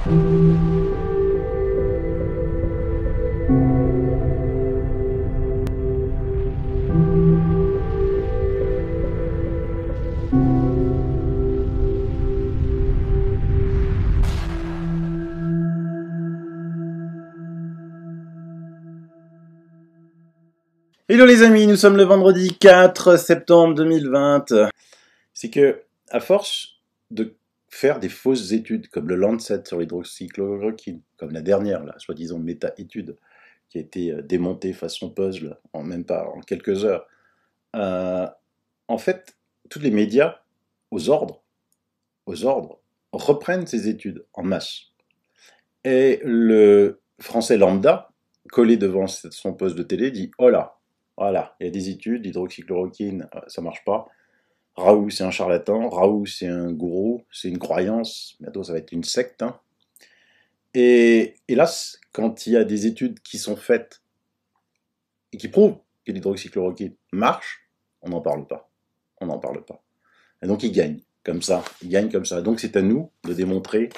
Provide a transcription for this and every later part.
Hello les amis, nous sommes le vendredi 4 septembre 2020. C'est que, à force de faire des fausses études, comme le Lancet sur l'hydroxychloroquine, comme la dernière, la soi-disant méta-étude, qui a été démontée façon puzzle, en même pas en quelques heures, en fait, tous les médias, aux ordres, reprennent ces études en masse. Et le français lambda, collé devant son poste de télé, dit « Oh là, voilà, il y a des études, l'hydroxychloroquine, ça marche pas. Raoult, c'est un charlatan. Raoult, c'est un gourou. C'est une croyance. Bientôt, ça va être une secte. Hein. » Et hélas, quand il y a des études qui sont faites et qui prouvent que l'hydroxychloroquine marche, on n'en parle pas. On n'en parle pas. Et donc, ils gagnent comme ça. Ils gagnent comme ça. Donc, c'est à nous de démontrer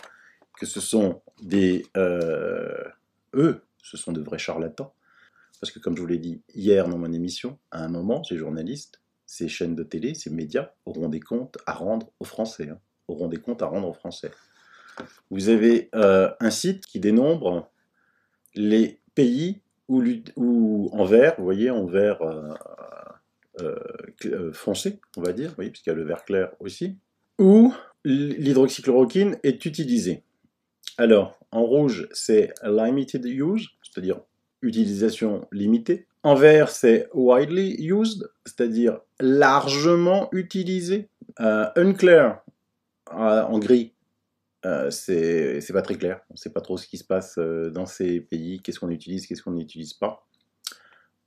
que ce sont des... eux, ce sont de vrais charlatans. Parce que comme je vous l'ai dit hier dans mon émission, à un moment, ces journalistes, ces chaînes de télé, ces médias auront des comptes à rendre aux Français. Hein, auront des comptes à rendre aux Français. Vous avez un site qui dénombre les pays où en vert, vous voyez, en vert foncé, on va dire, oui, puisqu'il y a le vert clair aussi, où l'hydroxychloroquine est utilisée. Alors, en rouge, c'est limited use, c'est-à-dire utilisation limitée. En vert, c'est widely used, c'est-à-dire largement utilisé. Unclear, en gris, c'est pas très clair. On ne sait pas trop ce qui se passe dans ces pays, qu'est-ce qu'on utilise, qu'est-ce qu'on n'utilise pas.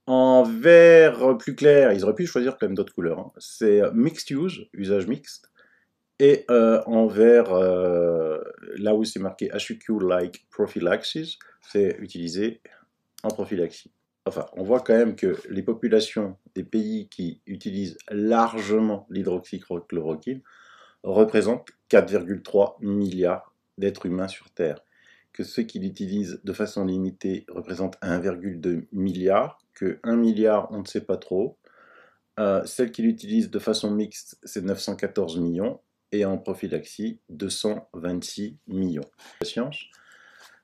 En vert plus clair, ils auraient pu choisir quand même d'autres couleurs. Hein. C'est mixed use, usage mixte. Et en vert, là où c'est marqué HUQ-like prophylaxis, c'est utilisé en prophylaxie. Enfin, on voit quand même que les populations des pays qui utilisent largement l'hydroxychloroquine représentent 4,3 milliards d'êtres humains sur Terre. Que ceux qui l'utilisent de façon limitée représentent 1,2 milliard, que 1 milliard, on ne sait pas trop. Celles qui l'utilisent de façon mixte, c'est 914 millions. Et en prophylaxie, 226 millions. La science,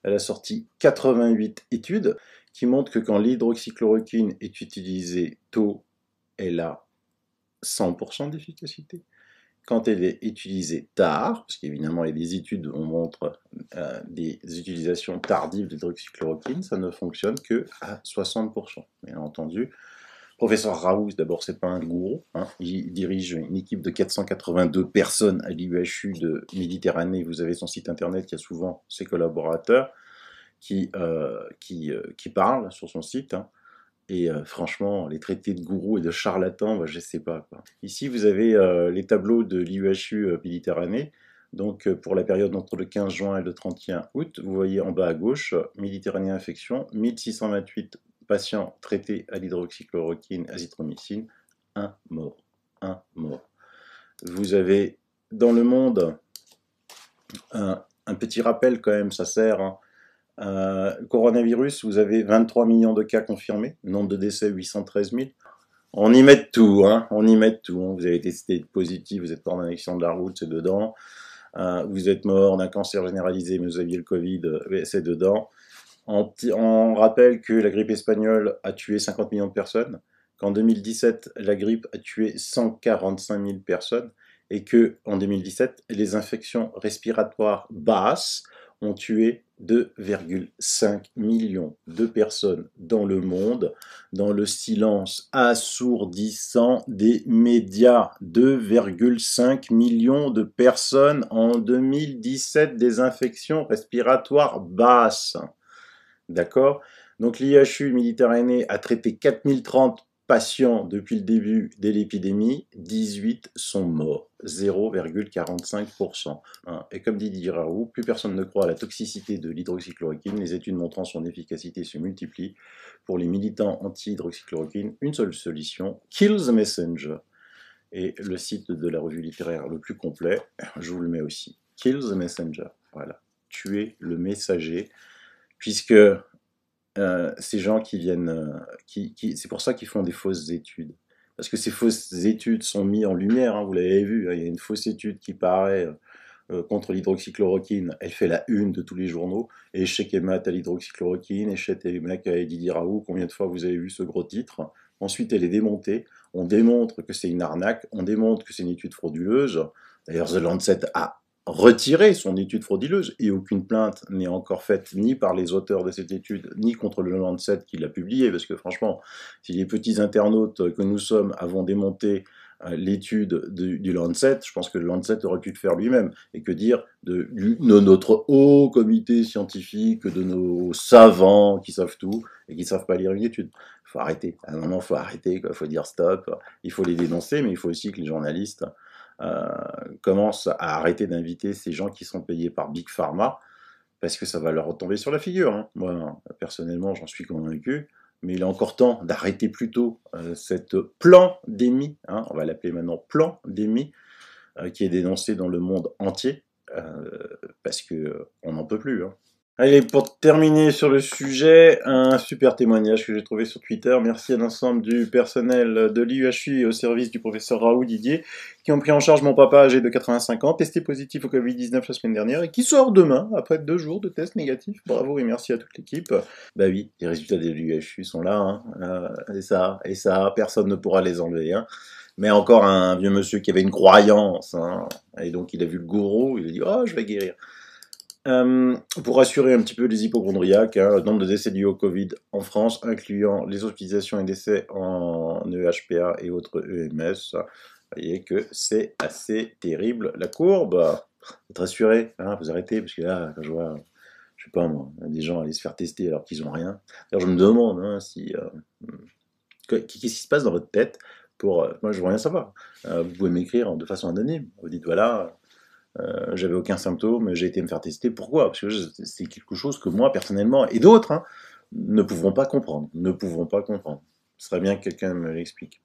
elle a sorti 88 études qui montrent que quand l'hydroxychloroquine est utilisée tôt, elle a 100% d'efficacité. Quand elle est utilisée tard, parce qu'évidemment il y a des études où on montre des utilisations tardives d'hydroxychloroquine, ça ne fonctionne que à 60%. Bien entendu, professeur Raoult, d'abord, c'est pas un gourou. Hein. Il dirige une équipe de 482 personnes à l'IUHU de Méditerranée. Vous avez son site internet qui a souvent ses collaborateurs qui parlent sur son site. Hein. Et franchement, les traités de gourou et de charlatans, bah, je ne sais pas. Quoi. Ici, vous avez les tableaux de l'IUHU Méditerranée. Donc, pour la période entre le 15 juin et le 31 août, vous voyez en bas à gauche, Méditerranée infection, 1628 patients traités à l'hydroxychloroquine, azithromycine, 1 mort. 1 mort. Vous avez dans le monde un petit rappel quand même, ça sert. Hein. Coronavirus, vous avez 23 millions de cas confirmés, nombre de décès 813 000. On y met tout, hein. On y met tout. Hein. Vous avez testé positif, vous êtes mort d'un accident de la route, c'est dedans. Vous êtes mort d'un cancer généralisé, mais vous aviez le Covid, c'est dedans. On rappelle que la grippe espagnole a tué 50 millions de personnes, qu'en 2017, la grippe a tué 145 000 personnes, et qu'en 2017, les infections respiratoires basses ont tué 2,5 millions de personnes dans le monde, dans le silence assourdissant des médias. 2,5 millions de personnes en 2017, des infections respiratoires basses. D'accord? Donc l'IHU Méditerranée a traité 4030 patients depuis le début de l'épidémie, 18 sont morts, 0,45%. Hein. Et comme dit Didier Raoult, plus personne ne croit à la toxicité de l'hydroxychloroquine, les études montrant son efficacité se multiplient. Pour les militants anti-hydroxychloroquine, une seule solution, kill the messenger. Et le site de la revue littéraire le plus complet, je vous le mets aussi, kill the messenger. Voilà. tuer le messager, puisque ces gens qui viennent, c'est pour ça qu'ils font des fausses études. Parce que ces fausses études sont mises en lumière, hein, vous l'avez vu, hein, il y a une fausse étude qui paraît contre l'hydroxychloroquine, elle fait la une de tous les journaux, échec et mat à l'hydroxychloroquine, échec et mat à Didier Raoult, combien de fois vous avez vu ce gros titre? Ensuite, elle est démontée, on démontre que c'est une arnaque, on démontre que c'est une étude frauduleuse. D'ailleurs, The Lancet a retiré son étude frauduleuse et aucune plainte n'est encore faite ni par les auteurs de cette étude, ni contre le Lancet qui l'a publiée, parce que franchement, si les petits internautes que nous sommes avons démonté l'étude du Lancet, je pense que le Lancet aurait pu le faire lui-même. Et que dire de notre haut comité scientifique, de nos savants qui savent tout et qui ne savent pas lire une étude. Il faut arrêter. À un moment, il faut arrêter. Il faut dire stop. Il faut les dénoncer, mais il faut aussi que les journalistes commencent à arrêter d'inviter ces gens qui sont payés par Big Pharma, parce que ça va leur retomber sur la figure. Hein. Moi, personnellement, j'en suis convaincu. Mais il est encore temps d'arrêter plutôt cette pandémie, hein, on va l'appeler maintenant pandémie, qui est dénoncée dans le monde entier, parce qu'on n'en peut plus. Hein. Allez, pour terminer sur le sujet, un super témoignage que j'ai trouvé sur Twitter. Merci à l'ensemble du personnel de l'IUHU et au service du professeur Raoult Didier, qui ont pris en charge mon papa âgé de 85 ans, testé positif au Covid-19 la semaine dernière, et qui sort demain, après 2 jours de tests négatifs. Bravo et merci à toute l'équipe. Bah oui, les résultats de l'IUHU sont là, hein. Et ça, personne ne pourra les enlever. Hein. Mais encore un vieux monsieur qui avait une croyance, hein, et donc il a vu le gourou, il a dit « Oh, je vais guérir ». Pour rassurer un petit peu les hypochondriaques, hein, le nombre de décès dus au Covid en France, incluant les hospitalisations et décès en EHPA et autres EMS, vous voyez que c'est assez terrible la courbe. Vous êtes rassurés, hein, vous arrêtez, parce que là, quand je vois, je sais pas moi, des gens aller se faire tester alors qu'ils n'ont rien. D'ailleurs, je me demande hein, si qu'est-ce qui se passe dans votre tête pour. Moi, je veux rien savoir. Vous pouvez m'écrire de façon anonyme. Vous dites voilà. J'avais aucun symptôme, j'ai été me faire tester. Pourquoi? Parce que c'est quelque chose que moi, personnellement, et d'autres, hein, ne pouvons pas comprendre. Ne pouvons pas comprendre. Ce serait bien que quelqu'un me l'explique.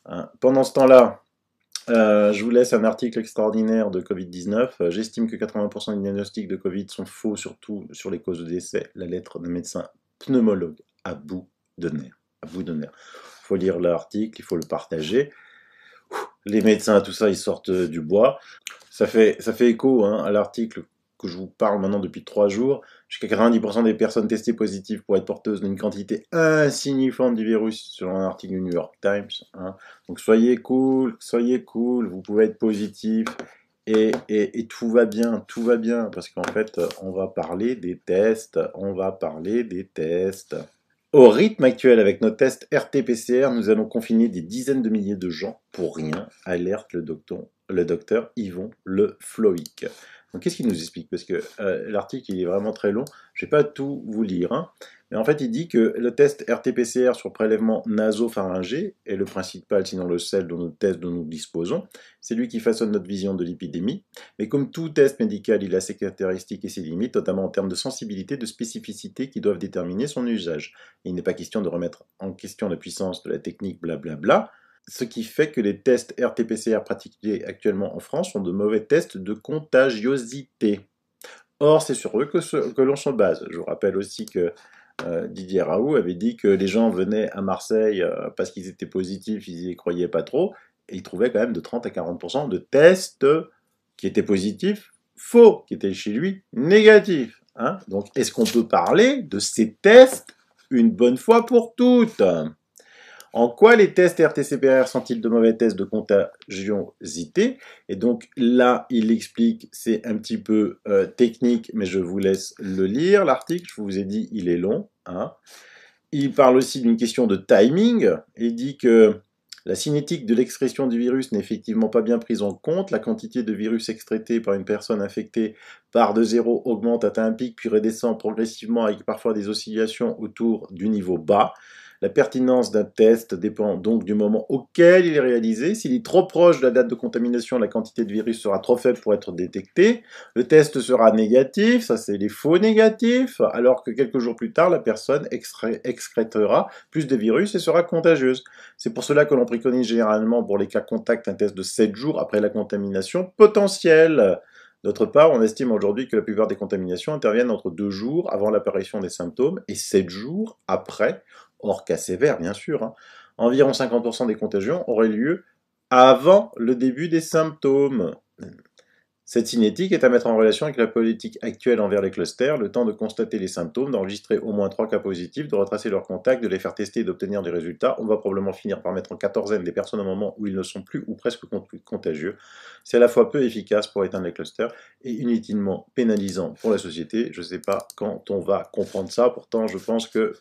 Hein. Pendant ce temps-là, je vous laisse un article extraordinaire de Covid-19. J'estime que 80% des diagnostics de Covid sont faux, surtout sur les causes de décès. La lettre d'un médecin pneumologue à bout de nerfs. À bout de nerfs. Il faut lire l'article, il faut le partager. Les médecins, tout ça, ils sortent du bois. Ça fait écho hein, à l'article que je vous parle maintenant depuis 3 jours. Jusqu'à 90% des personnes testées positives pour être porteuses d'une quantité insignifiante du virus, selon un article du New York Times. Hein. Donc soyez cool, vous pouvez être positif. Et tout va bien, parce qu'en fait, on va parler des tests, Au rythme actuel, avec nos tests RT-PCR, nous allons confiner des dizaines de milliers de gens pour rien, alerte le docteur Yvon Le Floïc. Donc qu'est-ce qu'il nous explique? Parce que l'article il est vraiment très long, je ne vais pas tout vous lire. Hein. Mais en fait, il dit que le test RT-PCR sur prélèvement nasopharyngé est le principal, sinon le seul de nos tests dont nous disposons. C'est lui qui façonne notre vision de l'épidémie. Mais comme tout test médical, il a ses caractéristiques et ses limites, notamment en termes de sensibilité, de spécificité qui doivent déterminer son usage. Il n'est pas question de remettre en question la puissance de la technique, blablabla. Ce qui fait que les tests RT-PCR pratiqués actuellement en France sont de mauvais tests de contagiosité. Or, c'est sur eux que l'on se base. Je vous rappelle aussi que Didier Raoult avait dit que les gens venaient à Marseille parce qu'ils étaient positifs, ils n'y croyaient pas trop, et ils trouvaient quand même de 30 à 40% de tests qui étaient positifs, faux, qui étaient chez lui négatifs. Hein. Donc, est-ce qu'on peut parler de ces tests une bonne fois pour toutes? En quoi les tests RT-PCR sont-ils de mauvais tests de contagiosité? Et donc là, il explique, c'est un petit peu technique, mais je vous laisse le lire, l'article. Je vous ai dit, il est long. Hein. Il parle aussi d'une question de timing. Il dit que la cinétique de l'expression du virus n'est effectivement pas bien prise en compte. La quantité de virus extraité par une personne infectée part de 0, augmente, atteint un pic, puis redescend progressivement avec parfois des oscillations autour du niveau bas. La pertinence d'un test dépend donc du moment auquel il est réalisé. S'il est trop proche de la date de contamination, la quantité de virus sera trop faible pour être détectée. Le test sera négatif, ça c'est les faux négatifs, alors que quelques jours plus tard, la personne excrétera plus de virus et sera contagieuse. C'est pour cela que l'on préconise généralement pour les cas contacts un test de 7 jours après la contamination potentielle. D'autre part, on estime aujourd'hui que la plupart des contaminations interviennent entre 2 jours avant l'apparition des symptômes et 7 jours après, hors cas sévère bien sûr. Hein. Environ 50% des contagions auraient lieu avant le début des symptômes. Cette cinétique est à mettre en relation avec la politique actuelle envers les clusters, le temps de constater les symptômes, d'enregistrer au moins 3 cas positifs, de retracer leurs contacts, de les faire tester et d'obtenir des résultats. On va probablement finir par mettre en quatorzaine des personnes au moment où ils ne sont plus ou presque contagieux. C'est à la fois peu efficace pour éteindre les clusters et inutilement pénalisant pour la société. Je ne sais pas quand on va comprendre ça, pourtant je pense que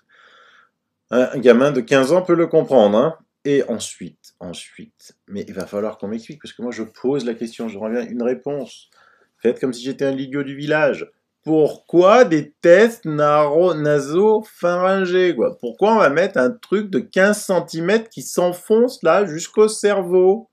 un gamin de 15 ans peut le comprendre, hein. Et ensuite, mais il va falloir qu'on m'explique, parce que moi je pose la question, j'aimerais bien une réponse. Faites comme si j'étais un idiot du village. Pourquoi des tests nasopharyngés, quoi? Pourquoi on va mettre un truc de 15 cm qui s'enfonce là jusqu'au cerveau?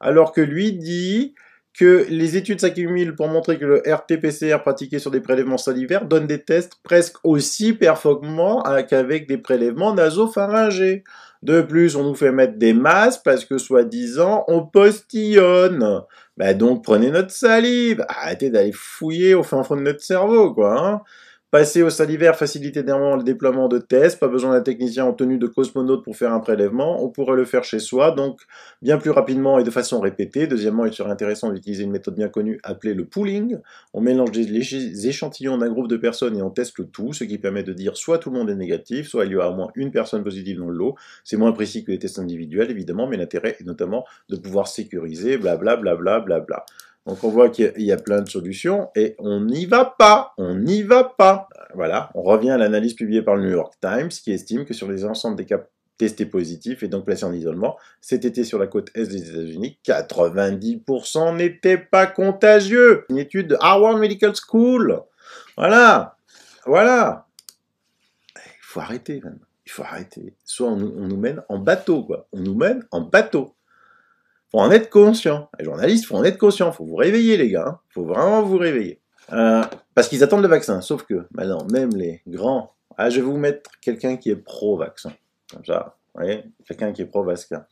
Alors que lui dit que les études s'accumulent pour montrer que le RT-PCR pratiqué sur des prélèvements salivaires donne des tests presque aussi performants qu'avec des prélèvements nasopharyngés. De plus, on nous fait mettre des masques parce que, soi-disant, on postillonne. Bah donc, prenez notre salive. Arrêtez d'aller fouiller au fin fond de notre cerveau, quoi. Hein. Passer au salivaire facilite énormément le déploiement de tests. Pas besoin d'un technicien en tenue de cosmonaute pour faire un prélèvement. On pourrait le faire chez soi, donc bien plus rapidement et de façon répétée. Deuxièmement, il serait intéressant d'utiliser une méthode bien connue appelée le pooling. On mélange les échantillons d'un groupe de personnes et on teste le tout, ce qui permet de dire soit tout le monde est négatif, soit il y a au moins une personne positive dans le lot. C'est moins précis que les tests individuels, évidemment, mais l'intérêt est notamment de pouvoir sécuriser, blablabla. Bla, bla, bla, bla. Donc on voit qu'il y a plein de solutions et on n'y va pas, on n'y va pas. Voilà, on revient à l'analyse publiée par le New York Times qui estime que sur les ensembles des cas testés positifs et donc placés en isolement, cet été sur la côte est des États-Unis, 90% n'étaient pas contagieux. Une étude de Harvard Medical School. Voilà, voilà. Il faut arrêter maintenant. Il faut arrêter. Soit on nous mène en bateau, quoi. On nous mène en bateau. Faut en être conscient. Les journalistes, faut en être conscient. Faut vous réveiller, les gars. Hein. Faut vraiment vous réveiller. Parce qu'ils attendent le vaccin. Sauf que, maintenant, même les grands... Ah, je vais vous mettre quelqu'un qui est pro-vaccin. Comme ça, vous voyez, quelqu'un qui est pro-vaccin.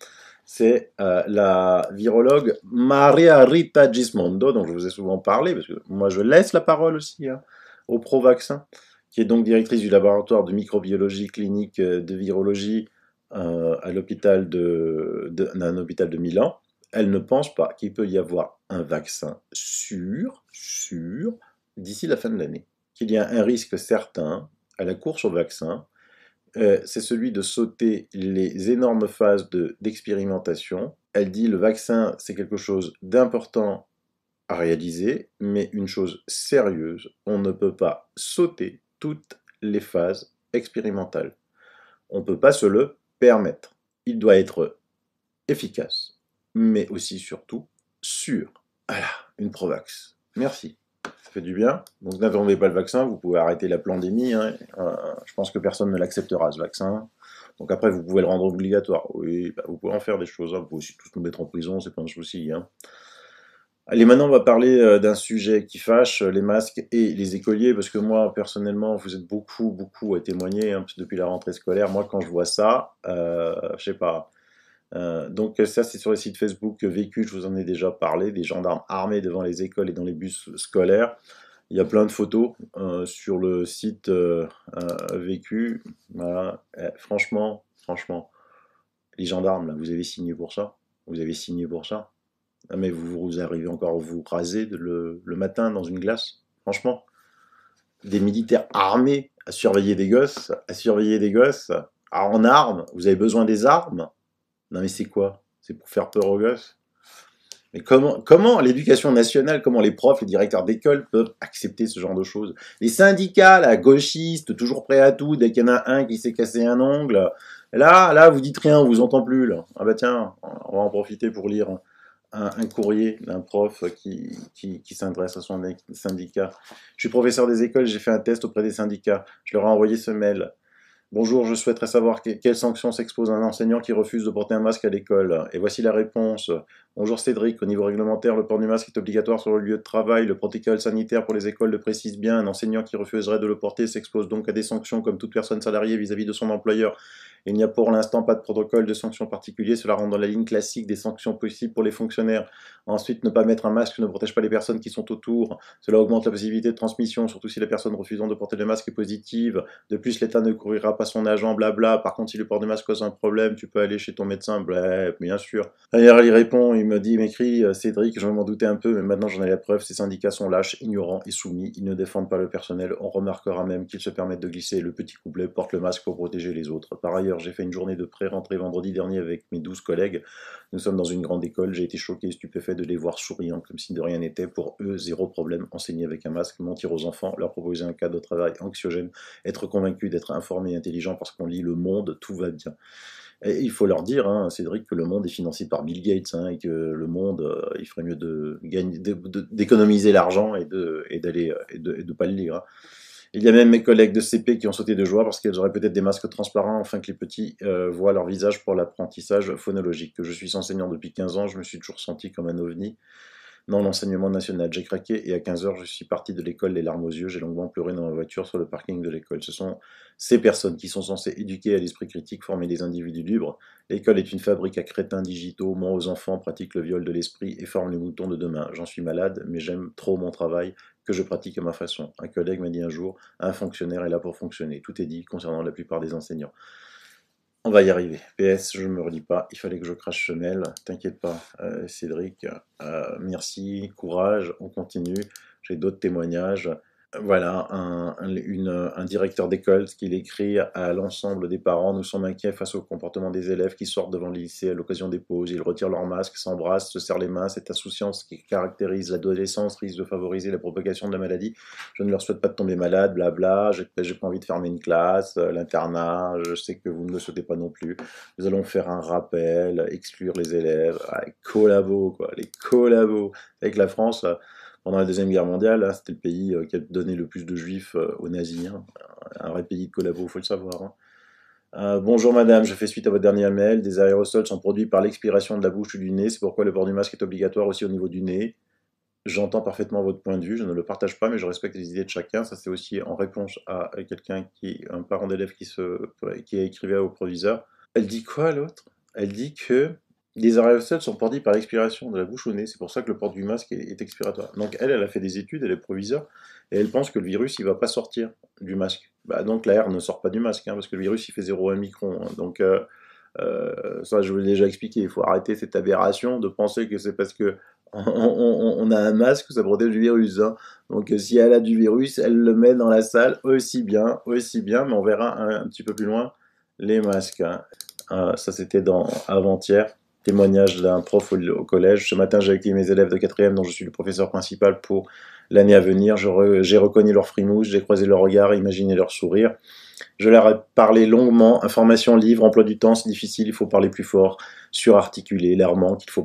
C'est la virologue Maria Rita Gismondo, dont je vous ai souvent parlé, parce que moi je laisse la parole aussi hein, aux pro-vaccins, qui est donc directrice du laboratoire de microbiologie clinique de virologie à l'hôpital d'un hôpital de Milan. Elle ne pense pas qu'il peut y avoir un vaccin sûr, d'ici la fin de l'année. Qu'il y a un risque certain à la course au vaccin, c'est celui de sauter les énormes phases d'expérimentation. Elle dit le vaccin, c'est quelque chose d'important à réaliser, mais une chose sérieuse, on ne peut pas sauter toutes les phases expérimentales. On ne peut pas se le permettre. Il doit être efficace, mais aussi surtout sûr. Voilà, une Provax. Merci. Ça fait du bien. Donc n'attendez pas le vaccin, vous pouvez arrêter la pandémie. Hein. Je pense que personne ne l'acceptera ce vaccin. Donc après, vous pouvez le rendre obligatoire. Oui, bah, vous pouvez en faire des choses. Hein. Vous pouvez aussi tous nous mettre en prison, c'est pas un souci. Hein. Allez, maintenant on va parler d'un sujet qui fâche, les masques et les écoliers, parce que moi, personnellement, vous êtes beaucoup à témoigner hein, depuis la rentrée scolaire. Moi, quand je vois ça, je sais pas. Donc ça, c'est sur le site Facebook Vécu, je vous en ai déjà parlé, des gendarmes armés devant les écoles et dans les bus scolaires. Il y a plein de photos sur le site Vécu. Voilà. Franchement, les gendarmes, là, vous avez signé pour ça. Vous avez signé pour ça. Ah, mais vous arrivez encore à vous raser le matin dans une glace. Franchement, des militaires armés à surveiller des gosses, en armes. Vous avez besoin des armes? Non mais c'est quoi? C'est pour faire peur aux gosses? Mais comment l'éducation nationale, comment les profs, les directeurs d'école peuvent accepter ce genre de choses? Les syndicats, là, gauchistes, toujours prêts à tout, dès qu'il y en a un qui s'est cassé un ongle, là, vous dites rien, on vous entend plus, là. Ah bah tiens, on va en profiter pour lire un courrier d'un prof qui s'adresse à son syndicat. Je suis professeur des écoles, j'ai fait un test auprès des syndicats. Je leur ai envoyé ce mail. Bonjour, je souhaiterais savoir quelles sanctions s'expose un enseignant qui refuse de porter un masque à l'école. Et voici la réponse. Bonjour Cédric, au niveau réglementaire, le port du masque est obligatoire sur le lieu de travail. Le protocole sanitaire pour les écoles le précise bien. Un enseignant qui refuserait de le porter s'expose donc à des sanctions comme toute personne salariée vis-à-vis de son employeur. Il n'y a pour l'instant pas de protocole de sanctions particulier. Cela rentre dans la ligne classique des sanctions possibles pour les fonctionnaires. Ensuite, ne pas mettre un masque ne protège pas les personnes qui sont autour. Cela augmente la possibilité de transmission, surtout si la personne refusant de porter le masque est positive. De plus, l'État ne couvrira pas son agent, blabla. Par contre, si le port du masque cause un problème, tu peux aller chez ton médecin, blabla, bien sûr. D'ailleurs, il répond, il m'écrit, Cédric, je m'en doutais un peu, mais maintenant j'en ai la preuve, ces syndicats sont lâches, ignorants et soumis, ils ne défendent pas le personnel, on remarquera même qu'ils se permettent de glisser le petit couplet, porte le masque pour protéger les autres. Par ailleurs, j'ai fait une journée de pré-rentrée vendredi dernier avec mes 12 collègues, nous sommes dans une grande école, j'ai été choqué et stupéfait de les voir souriants, comme si de rien n'était, pour eux, zéro problème, enseigner avec un masque, mentir aux enfants, leur proposer un cadre de travail anxiogène, être convaincu d'être informé et intelligent parce qu'on lit Le Monde, tout va bien. Et il faut leur dire, hein, Cédric, que le monde est financé par Bill Gates, hein, et que le monde, il ferait mieux d'économiser l'argent et de pas le lire. Hein. Il y a même mes collègues de CP qui ont sauté de joie parce qu'elles auraient peut-être des masques transparents afin que les petits voient leur visage pour l'apprentissage phonologique. Que je suis enseignant depuis 15 ans, je me suis toujours senti comme un ovni. Non, l'enseignement national, j'ai craqué et à 15 heures, je suis parti de l'école les larmes aux yeux, j'ai longuement pleuré dans ma voiture sur le parking de l'école. Ce sont ces personnes qui sont censées éduquer à l'esprit critique, former des individus libres. L'école est une fabrique à crétins digitaux, ment aux enfants, pratique le viol de l'esprit et forme les moutons de demain. J'en suis malade, mais j'aime trop mon travail que je pratique à ma façon. Un collègue m'a dit un jour, un fonctionnaire est là pour fonctionner. Tout est dit concernant la plupart des enseignants. On va y arriver. PS, je ne me relis pas, il fallait que je crache semelle. T'inquiète pas, Cédric. Merci, courage, on continue. J'ai d'autres témoignages. Voilà, un directeur d'école qui écrit à l'ensemble des parents. Nous sommes inquiets face au comportement des élèves qui sortent devant le lycée à l'occasion des pauses. Ils retirent leur masque, s'embrassent, se serrent les mains. Cette insouciance qui caractérise l'adolescence risque de favoriser la propagation de la maladie. Je ne leur souhaite pas de tomber malade, blabla. J'ai pas envie de fermer une classe, l'internat. Je sais que vous ne le souhaitez pas non plus. Nous allons faire un rappel, exclure les élèves. Ah, les collabos, quoi, les collabos. Avec la France. Pendant la Deuxième Guerre mondiale, hein, c'était le pays qui a donné le plus de juifs aux nazis. Hein. Un vrai pays de collabos, il faut le savoir. Hein. Bonjour madame, je fais suite à votre dernier mail. Des aérosols sont produits par l'expiration de la bouche ou du nez. C'est pourquoi le port du masque est obligatoire aussi au niveau du nez. J'entends parfaitement votre point de vue, je ne le partage pas, mais je respecte les idées de chacun. Ça, c'est aussi en réponse à quelqu'un un parent d'élève qui a écrivé au proviseur. Elle dit quoi l'autre? Elle dit que les aérosols sont produits par l'expiration de la bouche au nez. C'est pour ça que le port du masque est expiratoire. Donc elle a fait des études, elle est proviseur, et elle pense que le virus, il va pas sortir du masque. Bah, donc l'air ne sort pas du masque, hein, parce que le virus, il fait 0,1 micron. Hein. Donc ça, je vous l'ai déjà expliqué. Il faut arrêter cette aberration de penser que c'est parce que on a un masque que ça protège du virus. Hein. Donc si elle a du virus, elle le met dans la salle aussi bien, mais on verra un petit peu plus loin les masques. Hein. Ça, c'était avant-hier. Témoignage d'un prof au collège. Ce matin, j'ai accueilli mes élèves de 4e, dont je suis le professeur principal pour l'année à venir. J'ai reconnu leur frimousse, j'ai croisé leur regard, imaginé leur sourire. Je leur ai parlé longuement, information, livre, emploi du temps, c'est difficile, il faut parler plus fort, surarticuler, l'air manque, il faut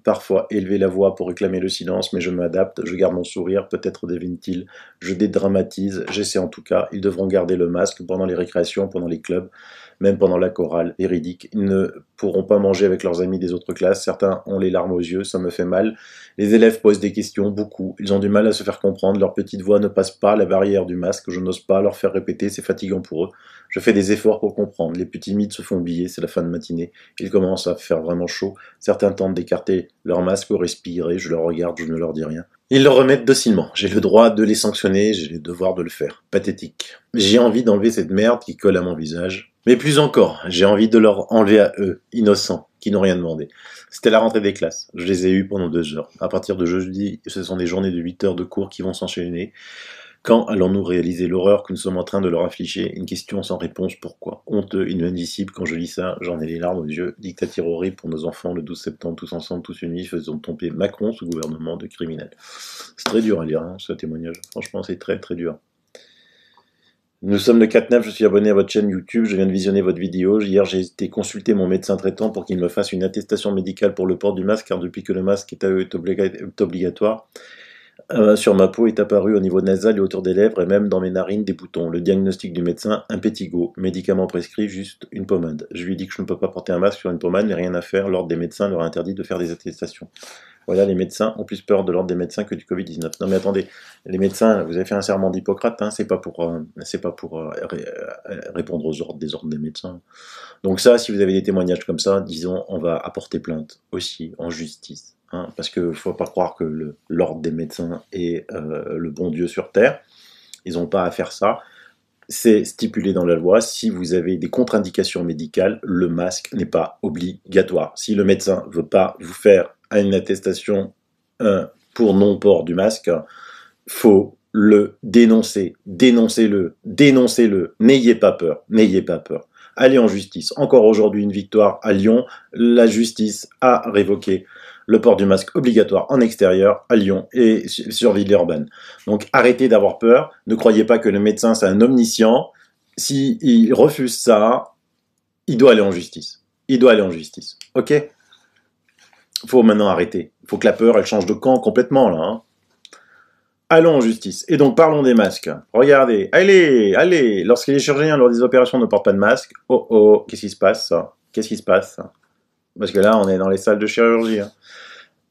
parfois élever la voix pour réclamer le silence, mais je m'adapte, je garde mon sourire, peut-être devine-t-il, je dédramatise, j'essaie en tout cas, ils devront garder le masque pendant les récréations, pendant les clubs, même pendant la chorale, véridique, ils ne pourront pas manger avec leurs amis des autres classes, certains ont les larmes aux yeux, ça me fait mal, les élèves posent des questions, beaucoup, ils ont du mal à se faire comprendre, leur petite voix ne passe pas la barrière du masque, je n'ose pas leur faire répéter, c'est fatigant pour eux, je fais des efforts pour comprendre, les plus timides se font oublier, c'est la fin de matinée, il commence à faire vraiment chaud, certains tentent d'écarter leur masque ou respirer, je leur regarde, je ne leur dis rien. Ils le remettent docilement. J'ai le droit de les sanctionner, j'ai le devoir de le faire. Pathétique. J'ai envie d'enlever cette merde qui colle à mon visage. Mais plus encore, j'ai envie de leur enlever à eux, innocents, qui n'ont rien demandé. C'était la rentrée des classes. Je les ai eus pendant 2 heures. À partir de jeudi, ce sont des journées de 8 heures de cours qui vont s'enchaîner. Quand allons-nous réaliser l'horreur que nous sommes en train de leur infliger? Une question sans réponse, pourquoi? Honteux, inadmissible, quand je lis ça, j'en ai les larmes aux yeux. Dictature horrible pour nos enfants, le 12 septembre, tous ensemble, tous unis, faisons tomber Macron sous gouvernement de criminels. C'est très dur à lire, hein, ce témoignage. Franchement, c'est très très dur. Nous sommes le 4-9, je suis abonné à votre chaîne YouTube, je viens de visionner votre vidéo. Hier, j'ai été consulter mon médecin traitant pour qu'il me fasse une attestation médicale pour le port du masque, car depuis que le masque est obligatoire, Sur ma peau est apparu au niveau nasal et autour des lèvres et même dans mes narines des boutons. Le diagnostic du médecin, impétigo, médicament prescrit, juste une pommade. Je lui ai dit que je ne peux pas porter un masque sur une pommade, mais rien à faire, l'ordre des médecins leur a interdit de faire des attestations. Voilà, les médecins ont plus peur de l'ordre des médecins que du Covid-19. Non mais attendez, les médecins, vous avez fait un serment d'Hippocrate, hein, c'est pas pour répondre aux ordres des médecins. Donc ça, si vous avez des témoignages comme ça, disons, on va apporter plainte aussi en justice. Hein, parce qu'il ne faut pas croire que l'ordre des médecins est le bon Dieu sur Terre. Ils n'ont pas à faire ça. C'est stipulé dans la loi. Si vous avez des contre-indications médicales, le masque n'est pas obligatoire. Si le médecin ne veut pas vous faire une attestation pour non-port du masque, faut le dénoncer. Dénoncez-le. Dénoncez-le. N'ayez pas peur. N'ayez pas peur. Allez en justice. Encore aujourd'hui, une victoire à Lyon. La justice a révoqué le port du masque obligatoire en extérieur à Lyon et sur Villeurbanne. Donc arrêtez d'avoir peur. Ne croyez pas que le médecin c'est un omniscient. S'il refuse ça, il doit aller en justice. Il doit aller en justice. Ok ? Faut maintenant arrêter. Il faut que la peur, elle change de camp complètement là. Hein. Allons en justice. Et donc, parlons des masques. Regardez. Allez. Lorsque les chirurgiens lors des opérations ne portent pas de masque, oh, qu'est-ce qui se passe? Qu'est-ce qui se passe? Parce que là, on est dans les salles de chirurgie. Hein.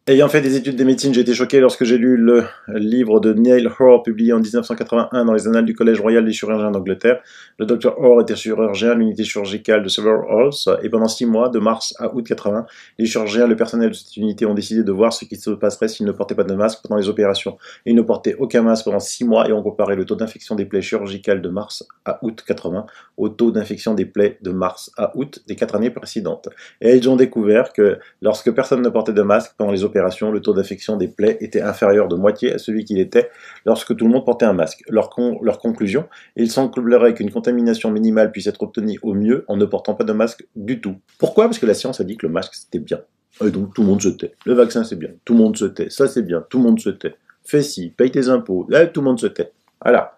Ayant fait des études de médecine, j'ai été choqué lorsque j'ai lu le livre de Neil Hoare, publié en 1981 dans les Annales du Collège Royal des chirurgiens d'Angleterre. Le docteur Hoare était chirurgien à l'unité chirurgicale de Sever Halls, et pendant 6 mois, de mars à août 80, les chirurgiens et le personnel de cette unité ont décidé de voir ce qui se passerait s'ils ne portaient pas de masque pendant les opérations. Ils ne portaient aucun masque pendant 6 mois et ont comparé le taux d'infection des plaies chirurgicales de mars à août 80 au taux d'infection des plaies de mars à août des 4 années précédentes. Et ils ont découvert que lorsque personne ne portait de masque pendant les opérations, le taux d'infection des plaies était inférieur de moitié à celui qu'il était lorsque tout le monde portait un masque. Leur conclusion, il semblerait qu'une contamination minimale puisse être obtenue au mieux en ne portant pas de masque du tout. Pourquoi? Parce que la science a dit que le masque c'était bien. Et donc tout le monde se tait. Le vaccin c'est bien, tout le monde se tait. Ça c'est bien, tout le monde se tait. Fais ci, paye tes impôts, là tout le monde se tait. Voilà.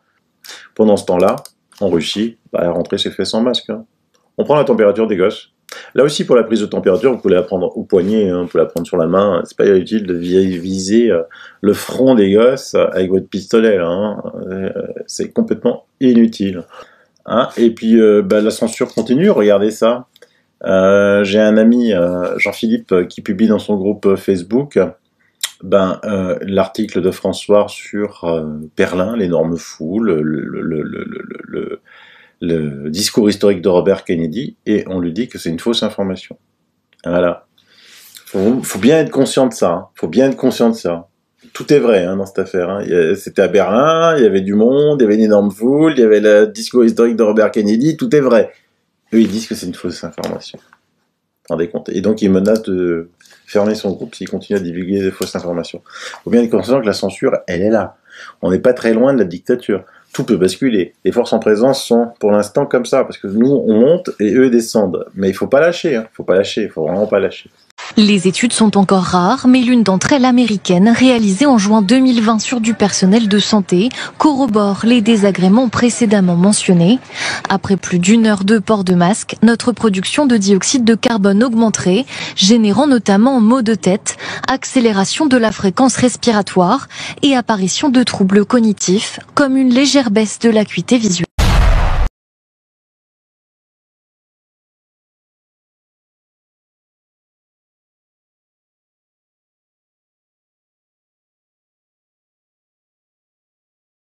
Pendant ce temps-là, en Russie, la rentrée s'est faite sans masque. Hein. On prend la température des gosses. Là aussi, pour la prise de température, vous pouvez la prendre au poignet, hein, vous pouvez la prendre sur la main. C'est pas utile de viser le front des gosses avec votre pistolet. Là, hein. C'est complètement inutile. Hein. Et puis, la censure continue. Regardez ça. J'ai un ami, Jean-Philippe, qui publie dans son groupe Facebook l'article de François sur Berlin, l'énorme foule, le discours historique de Robert Kennedy, et on lui dit que c'est une fausse information. Voilà. Faut bien être conscient de ça. Hein. Faut bien être conscient de ça. Tout est vrai hein, dans cette affaire. Hein. C'était à Berlin, il y avait du monde, il y avait une énorme foule, il y avait le discours historique de Robert Kennedy, tout est vrai. Eux, ils disent que c'est une fausse information. Vous vous rendez compte? Et donc, ils menacent de fermer son groupe s'il continue à divulguer des fausses informations. Faut bien être conscient que la censure, elle est là. On n'est pas très loin de la dictature. Tout peut basculer. Les forces en présence sont pour l'instant comme ça, parce que nous, on monte et eux descendent. Mais il faut pas lâcher, hein. Faut pas lâcher, il faut vraiment pas lâcher. Les études sont encore rares, mais l'une d'entre elles, américaine, réalisée en juin 2020 sur du personnel de santé, corrobore les désagréments précédemment mentionnés. Après plus d'1 heure de port de masque, notre production de dioxyde de carbone augmenterait, générant notamment maux de tête, accélération de la fréquence respiratoire et apparition de troubles cognitifs, comme une légère baisse de l'acuité visuelle.